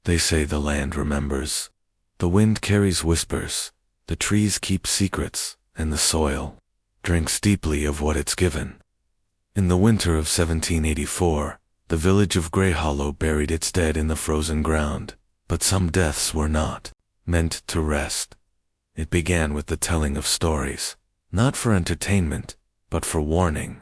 They say the land remembers. The wind carries whispers, the trees keep secrets, and the soil drinks deeply of what it's given. In the winter of 1784, the village of Greyhollow buried its dead in the frozen ground, but some deaths were not meant to rest. It began with the telling of stories, not for entertainment, but for warning.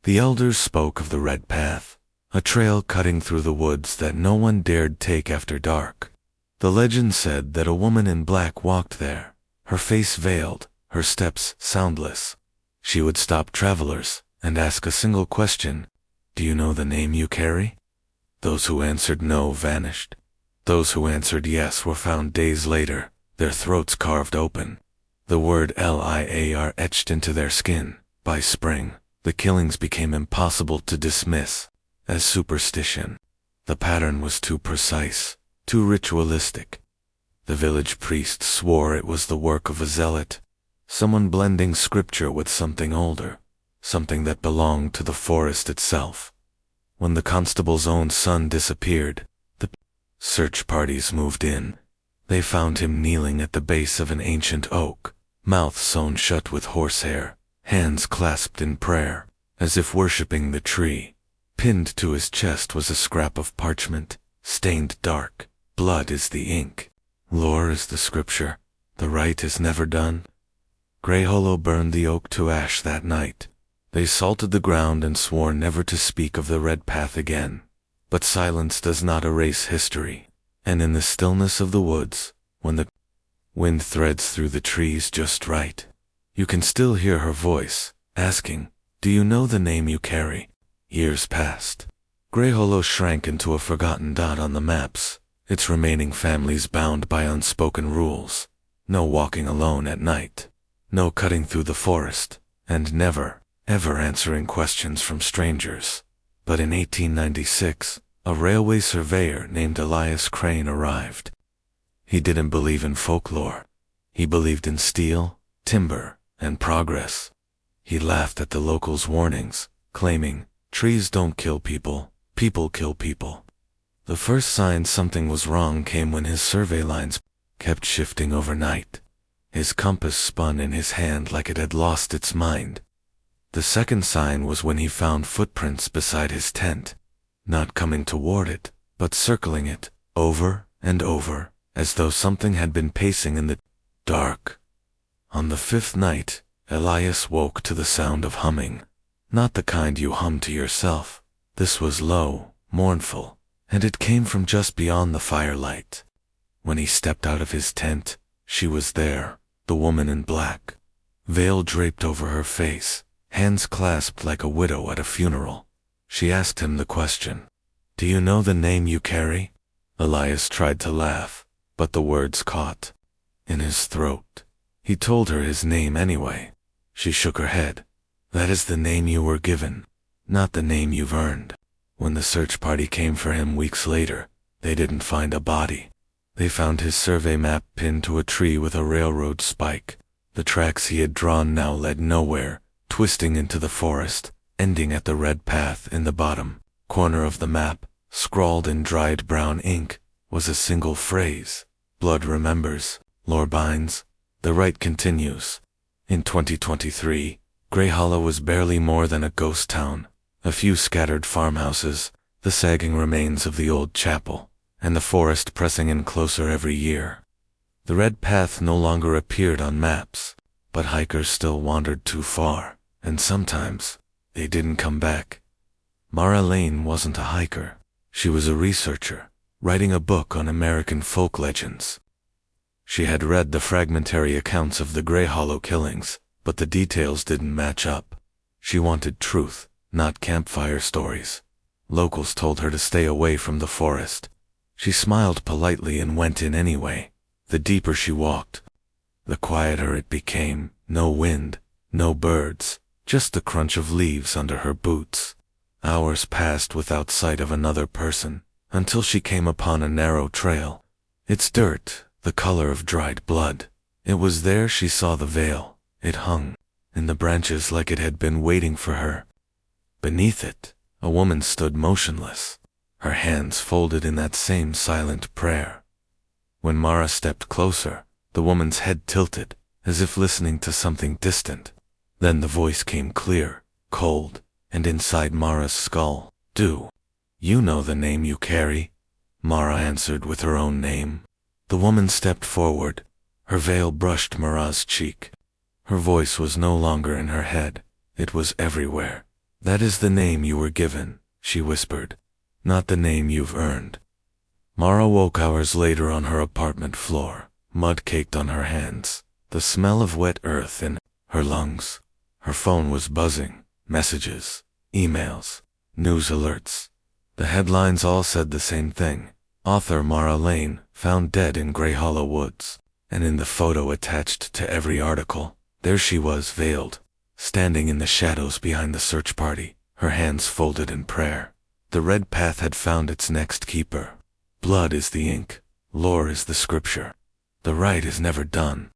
The elders spoke of the Red Path, a trail cutting through the woods that no one dared take after dark. The legend said that a woman in black walked there, her face veiled, her steps soundless. She would stop travelers and ask a single question: "Do you know the name you carry?" Those who answered no vanished. Those who answered yes were found days later, their throats carved open, the word LIAR etched into their skin. By spring, the killings became impossible to dismiss as superstition. The pattern was too precise, too ritualistic. The village priest swore it was the work of a zealot, someone blending scripture with something older, something that belonged to the forest itself. When the constable's own son disappeared, the search parties moved in. They found him kneeling at the base of an ancient oak, mouth sewn shut with horsehair, hands clasped in prayer, as if worshipping the tree. Pinned to his chest was a scrap of parchment, stained dark. Blood is the ink. Lore is the scripture. The rite is never done. Greyhollow burned the oak to ash that night. They salted the ground and swore never to speak of the Red Path again. But silence does not erase history, and in the stillness of the woods, when the wind threads through the trees just right, you can still hear her voice, asking, "Do you know the name you carry?" Years passed. Greyhollow shrank into a forgotten dot on the maps, its remaining families bound by unspoken rules. No walking alone at night, no cutting through the forest, and never, ever answering questions from strangers. But in 1896, a railway surveyor named Elias Crane arrived. He didn't believe in folklore. He believed in steel, timber, and progress. He laughed at the locals' warnings, claiming, "Trees don't kill people, people kill people." The first sign something was wrong came when his survey lines kept shifting overnight. His compass spun in his hand like it had lost its mind. The second sign was when he found footprints beside his tent, not coming toward it, but circling it, over and over, as though something had been pacing in the dark. On the fifth night, Elias woke to the sound of humming. Not the kind you hum to yourself. This was low, mournful, and it came from just beyond the firelight. When he stepped out of his tent, she was there, the woman in black, veil draped over her face, hands clasped like a widow at a funeral. She asked him the question, "Do you know the name you carry?" Elias tried to laugh, but the words caught in his throat. He told her his name anyway. She shook her head. "That is the name you were given, not the name you've earned." When the search party came for him weeks later, they didn't find a body. They found his survey map pinned to a tree with a railroad spike. The tracks he had drawn now led nowhere, twisting into the forest, ending at the Red Path. In the bottom corner of the map, scrawled in dried brown ink, was a single phrase: "Blood remembers, lore binds." The rite continues. In 2023, Greyhollow was barely more than a ghost town. A few scattered farmhouses, the sagging remains of the old chapel, and the forest pressing in closer every year. The Red Path no longer appeared on maps, but hikers still wandered too far, and sometimes they didn't come back. Mara Lane wasn't a hiker. She was a researcher, writing a book on American folk legends. She had read the fragmentary accounts of the Greyhollow killings, but the details didn't match up. She wanted truth, not campfire stories. Locals told her to stay away from the forest. She smiled politely and went in anyway. The deeper she walked, the quieter it became. No wind, no birds, just the crunch of leaves under her boots. Hours passed without sight of another person, until she came upon a narrow trail. Its dirt, the color of dried blood. It was there she saw the veil. It hung in the branches like it had been waiting for her. Beneath it, a woman stood motionless. her hands folded in that same silent prayer. When Mara stepped closer, the woman's head tilted, as if listening to something distant. Then the voice came clear, cold, and inside Mara's skull. "Do you know the name you carry?" Mara answered with her own name. The woman stepped forward. Her veil brushed Mara's cheek. Her voice was no longer in her head. It was everywhere. "That is the name you were given," she whispered. "Not the name you've earned." Mara woke hours later on her apartment floor, mud caked on her hands, the smell of wet earth in her lungs. Her phone was buzzing. Messages, emails, news alerts. The headlines all said the same thing. Author Mara Lane found dead in Greyhollow woods. And in the photo attached to every article, there she was, veiled, standing in the shadows behind the search party, her hands folded in prayer. The red path had found its next keeper. Blood is the ink. Lore is the scripture. The right is never done.